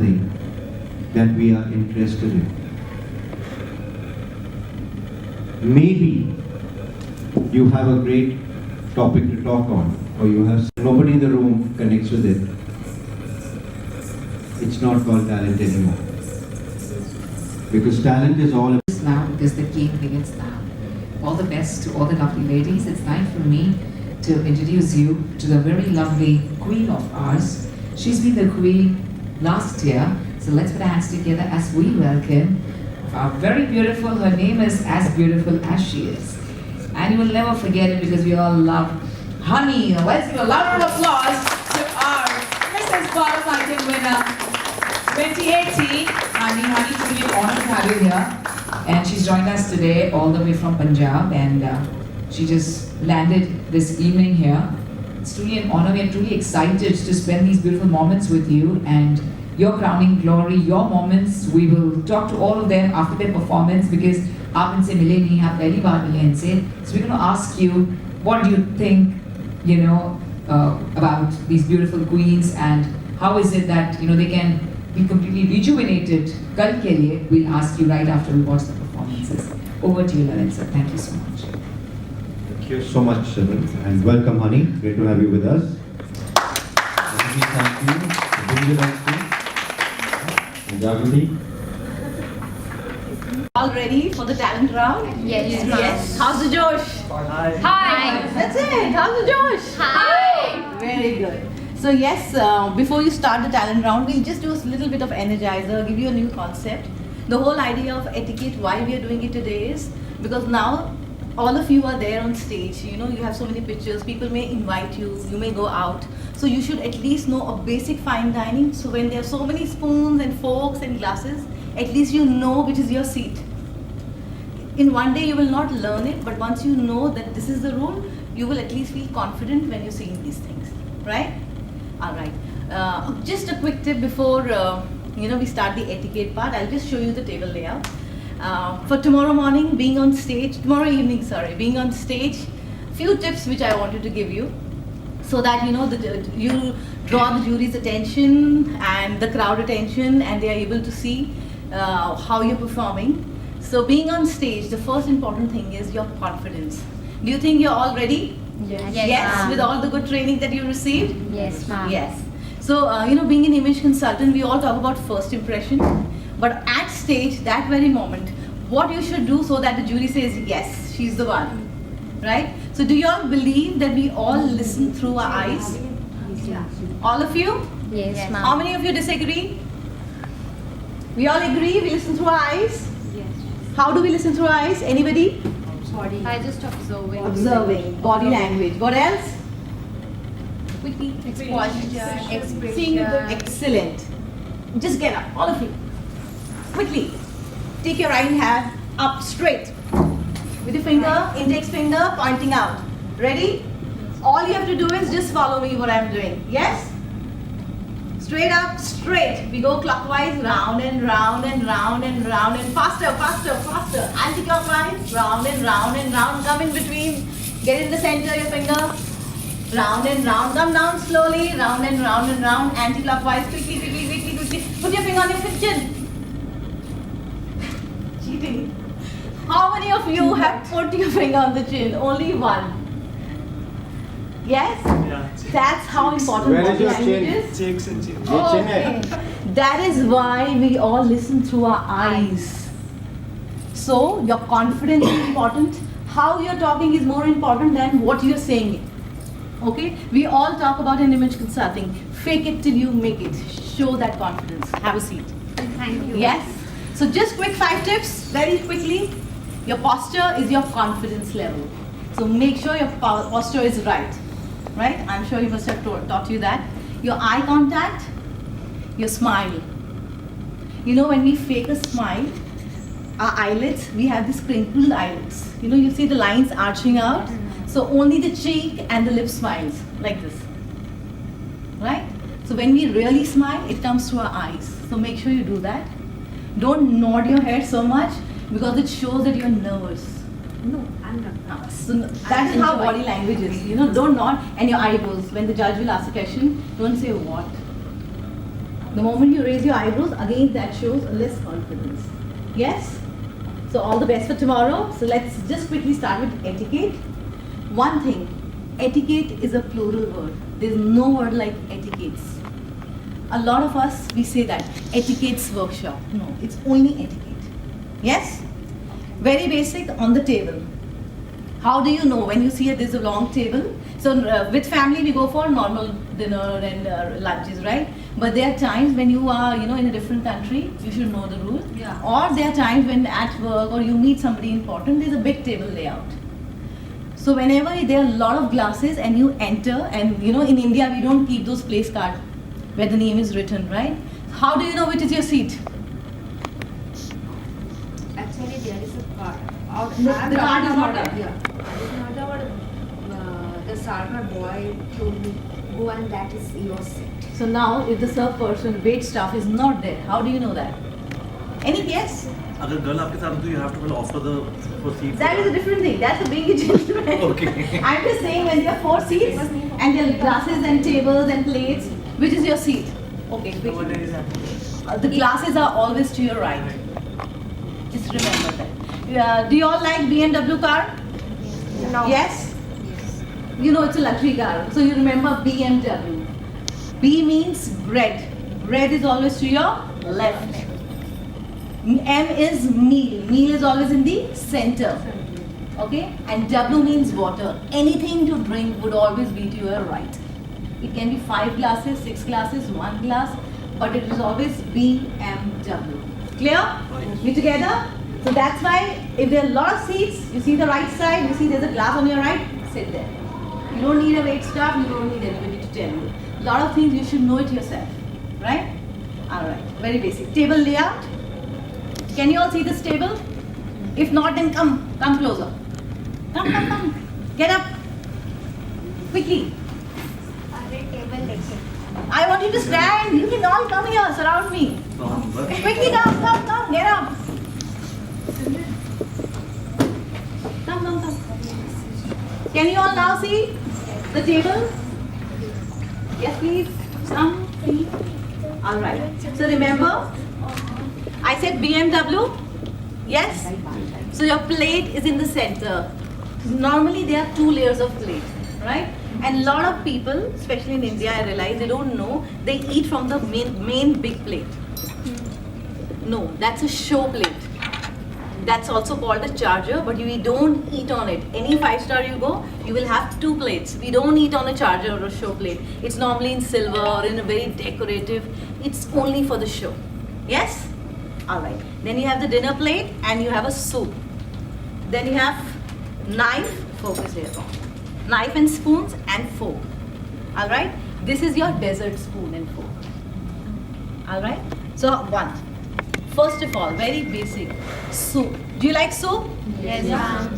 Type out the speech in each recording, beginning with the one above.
something that we are interested in. Maybe you have a great topic to talk on, or you have nobody in the room connects with it. It's not called talent anymore. Because talent is all now, because the game begins now. All the best to all the lovely ladies. It's time for me to introduce you to the very lovely queen of ours. She's been the queen last year, so let's put our hands together as we welcome our very beautiful, her name is as beautiful as she is. And you will never forget it because we all love Honey. Let's give a loud round of applause to our Mrs. Bharat Item winner 2018. Honey, it's really an honor to have you here. And she's joined us today all the way from Punjab, and she just landed this evening here. It's truly an honor. We are truly excited to spend these beautiful moments with you and your crowning glory, your moments. We will talk to all of them after their performance because aap inse mile nahi, aap pehli baar mile inse. So we're going to ask you, what do you think, about these beautiful queens, and how is it that they can be completely rejuvenated? Kal ke liye, we'll ask you right after we watch the performances. Over to you, Lalit sir. Thank you so much. Thank you so much, Simran, and welcome, Honey. Great to have you with us. Thank you for being with us too. And Jagrati. All ready for the talent round? Yes. Yes. How's the Josh? Hi. That's it. How's the Josh? Hi. Very good. So yes, before you start the talent round, we'll just do a little bit of energizer, give you a new concept. The whole idea of etiquette, why we are doing it today is because now all of you are there on stage. You have so many pictures, people may invite you, you may go out. So you should at least know a basic fine dining. So when there are so many spoons and forks and glasses, at least you know which is your seat. In one day you will not learn it, but once you know that this is the rule, you will at least feel confident when you're seeing these things, right? All right. Just a quick tip before we start the etiquette part. I'll just show you the table layout. For tomorrow morning, being on stage, being on stage, few tips which I wanted to give you, so that you draw the jury's attention and the crowd attention, and they are able to see how you're performing. So being on stage, the first important thing is your confidence. Do you think you're all ready? Yes. Yes, with all the good training that you received? Yes, ma'am. Yes. So, being an image consultant, we all talk about first impression. But at stage, that very moment, what you should do so that the jury says, yes, she's the one. Right? So, do you all believe that we all listen through our eyes? All of you? Yes, ma'am. How many of you disagree? We all agree we listen through our eyes? Yes. How do we listen through our eyes? Anybody? I just observing. Observing, body language. What else? Quickly. Expression. Seeing it. Excellent. Just get up, all of you. Quickly. Take your right hand up straight. With your finger, index finger pointing out. Ready? All you have to do is just follow me what I'm doing. Yes? Straight up, straight. We go clockwise, round and round and round and round and faster. Anti-clockwise, round and round and round. Come in between. Get in the center, your finger. Round and round. Come down slowly. Round and round and round. Anti-clockwise. Quickly. Put your finger on your chin. Cheating. How many of you have put your finger on the chin? Only one. Yes? Yeah. That's how important Where is body your language chin? is. Cheeks and cheeks. Okay. That is why we all listen through our eyes. So your confidence is important. How you're talking is more important than what you're saying. Okay? We all talk about in image consulting. Fake it till you make it. Show that confidence. Have a seat. Thank you. Yes? So just quick 5 tips, very quickly. Your posture is your confidence level. So make sure your posture is right. Right? I'm sure you must have taught you that. Your eye contact, your smile. When we fake a smile, our eyelids, we have these crinkled eyelids. You see the lines arching out. So only the cheek and the lip smiles like this. Right? So when we really smile, it comes through our eyes. So make sure you do that. Don't nod your head so much because it shows that you're nervous. No, I'm not. So that is how body language is. Don't nod and your eyebrows. When the judge will ask a question, don't say what. The moment you raise your eyebrows, again that shows less confidence. Yes? So all the best for tomorrow. So let's just quickly start with etiquette. One thing, etiquette is a plural word. There's no word like etiquettes. A lot of us, we say that, etiquettes workshop. No, it's only etiquette. Yes? Very basic, on the table. How do you know when you see there's a long table? So with family we go for normal dinner and lunches, right? But there are times when you are, in a different country, you should know the rules. Yeah. Or there are times when at work or you meet somebody important, there's a big table layout. So whenever there are a lot of glasses and you enter, and in India we don't keep those place cards where the name is written, right? How do you know which is your seat? Actually, there is a card. The card is not there. Yeah. It's not our, the server boy told me, go and that is your seat. So now if the serve person, wait staff is not there, how do you know that? Any guess? अगर girl आपके साथ तो you have to offer the for seat. That is a different thing. That's a being a gentleman. Okay. I'm just saying when there are 4 seats and there are glasses and tables and plates, which is your seat? Okay, quickly. The glasses are always to your right. Just remember that. Do you all like BMW car? No. Yes? It's a luxury car. So you remember BMW. B means bread. Bread is always to your left. M is meal. Meal is always in the center. Okay? And W means water. Anything to drink would always be to your right. It can be 5 glasses, 6 glasses, 1 glass, but it is always BMW. Clear? We together? So that's why if there are a lot of seats, you see the right side, you see there's a glass on your right, sit there. You don't need a wait staff, you don't need anybody to tell you. A lot of things you should know it yourself. Right? Alright, very basic. Table layout. Can you all see this table? If not, then come closer. Come. Get up. Quickly. I want you to stand. You can all come here, surround me. Quickly come, get up. Come. Can you all now see the table? Yes, please. Come, please. Alright. So remember, I said BMW? Yes? So your plate is in the center. Normally there are 2 layers of plate, right? And a lot of people, especially in India, I realize they don't know, they eat from the main big plate. No, that's a show plate. That's also called a charger, but we don't eat on it. Any 5-star you go, you will have 2 plates. We don't eat on a charger or a show plate. It's normally in silver or in a very decorative. It's only for the show. Yes? Alright. Then you have the dinner plate and you have a soup. Then you have knife, focus here. Knife and spoons and fork. Alright? This is your dessert spoon and fork. Alright? So, 1. First of all, very basic, soup. Do you like soup? Yes, ma'am.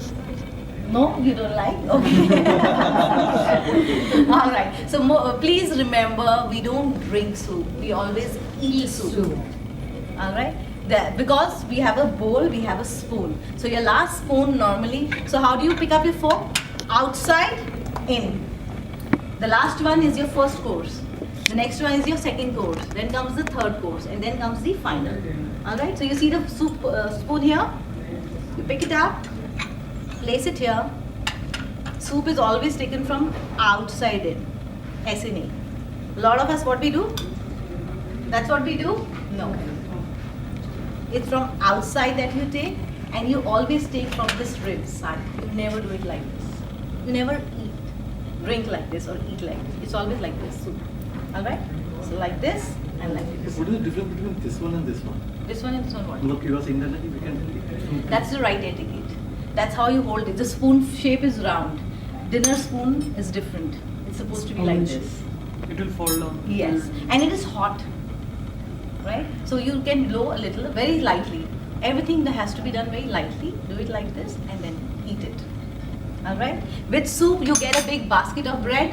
No, you don't like? Okay. Alright. So, please remember, we don't drink soup. We always eat soup. Alright? Because we have a bowl, we have a spoon. So, your last spoon normally, so how do you pick up your fork? Outside, in. The last one is your first course. The next one is your second course. Then comes the third course. And then comes the final. Alright, so you see the soup spoon here? You pick it up, place it here. Soup is always taken from outside in. S-N-A. A lot of us, what we do? That's what we do? No. It's from outside that you take, and you always take from this rib side. You never do it like this. You never drink like this or eat like this. It's always like this, soup. Alright? So like this and like this. What is the difference between this one and this one? This one and this one what? Look, you are saying that we can. That's the right etiquette. That's how you hold it. The spoon shape is round. Dinner spoon is different. It's supposed to be like this. It will fall down. Yes. And it is hot. Right? So you can blow a little, very lightly. Everything that has to be done very lightly. Do it like this and then eat it. Alright? With soup, you get a big basket of bread.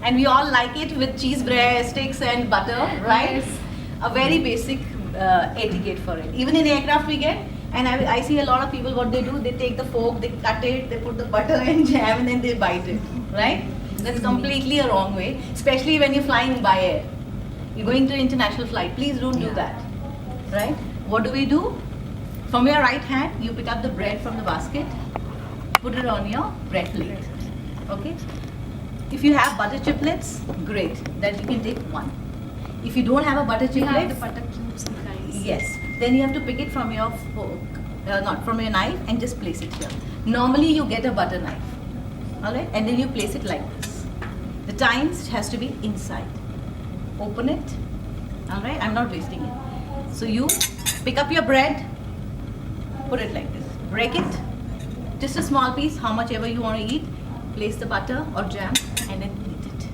And we all like it with cheese bread, sticks and butter, right? Yes. A very basic etiquette for it. Even in aircraft we get, and I see a lot of people, what they do, they take the fork, they cut it, they put the butter and jam and then they bite it, right? That's completely a wrong way, especially when you're flying by air. You're going to international flight. Please don't do Yeah. that. Right? What do? From your right hand, you pick up the bread from the basket, put it on your bread plate. Okay? If you have butter chiplets, great. Then you can take one. If you don't have a butter We have the chiplet, butter cubes and fries. yes, then you have to pick it from your fork, not from your knife, and just place it here. Normally, you get a butter knife, all right, and then you place it like this. The tines has to be inside. Open it, all right. I'm not wasting it. So you pick up your bread, put it like this. Break it, just a small piece, how much ever you want to eat. Place the butter or jam, and then eat it.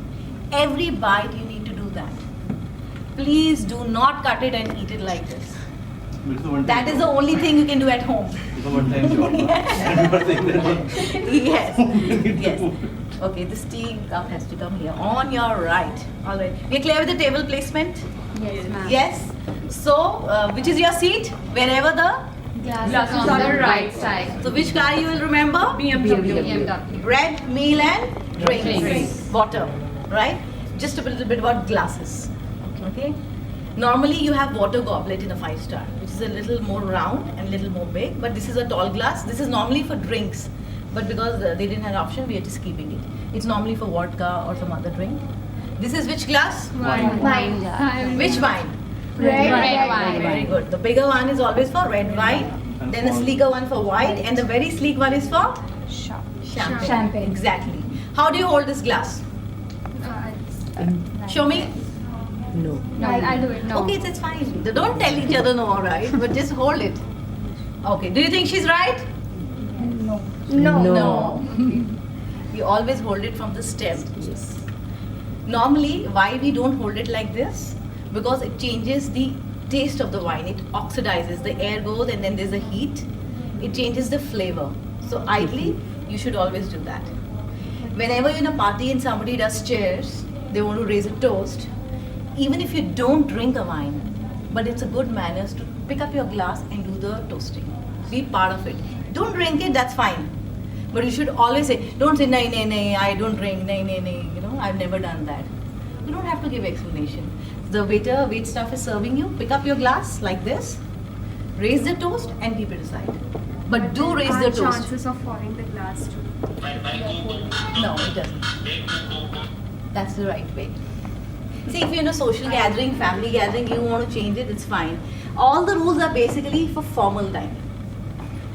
Every bite you need to do that. Please do not cut it and eat it like this. It's a one-time That is the job. only thing you can do at home. It's a one-time job. You are saying that one. Yes, yes. Okay, this tea cup has to come here on your right. All right. We're clear with the table placement? Yes, ma'am. Yes. So, which is your seat? Wherever the. Glasses on the right side. So, which car you will remember? BMW. Bread, meal, and drinks. Drinks. Water, right? Just a little bit about glasses. Okay. Normally, you have water goblet in a 5-star, which is a little more round and a little more big. But this is a tall glass. This is normally for drinks, but because they didn't have option, we are just keeping it. It's normally for vodka or some other drink. This is which glass? Wine. Which wine? Red wine. Very good. The bigger one is always for red wine, And then the for- sleeker one for white, and the very sleek one is for champagne. Champagne. Exactly. How do you hold this glass? Show me. No, I'll do it. No. Okay, that's fine. Don't tell each other no, right? But just hold it. Okay. Do you think she's right? No. We always hold it from the stem. Yes. Normally, why we don't hold it like this? Because it changes the taste of the wine. It oxidizes. The air goes and then there's a heat. It changes the flavor. So ideally, you should always do that. Whenever you're in a party and somebody does cheers, they want to raise a toast. Even if you don't drink a wine, but it's a good manners to pick up your glass and do the toasting. Be part of it. Don't drink it, that's fine. But you should always say, don't say, nay, I don't drink, nay. You know, I've never done that. You don't have to give explanation. The wait staff is serving you, pick up your glass like this, raise the toast and keep it aside. But do raise the toast. Chances of falling the glass too. No, it doesn't. That's the right way. See, if you're in a social gathering, family gathering, you want to change it, it's fine. All the rules are basically for formal dining.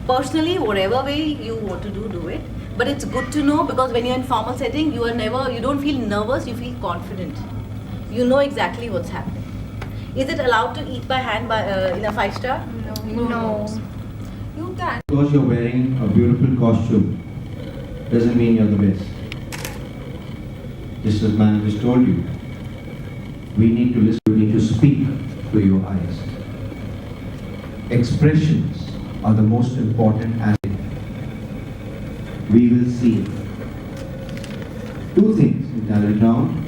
Personally, whatever way you want to do it. But it's good to know because when you're in formal setting, you don't feel nervous, you feel confident. You know exactly what's happening. Is it allowed to eat by hand in a 5-star? No. You can. Because you're wearing a beautiful costume doesn't mean you're the best. Just as man has told you, we need to listen, we need to speak to your eyes. Expressions are the most important aspect. We will see 2 things in talent round.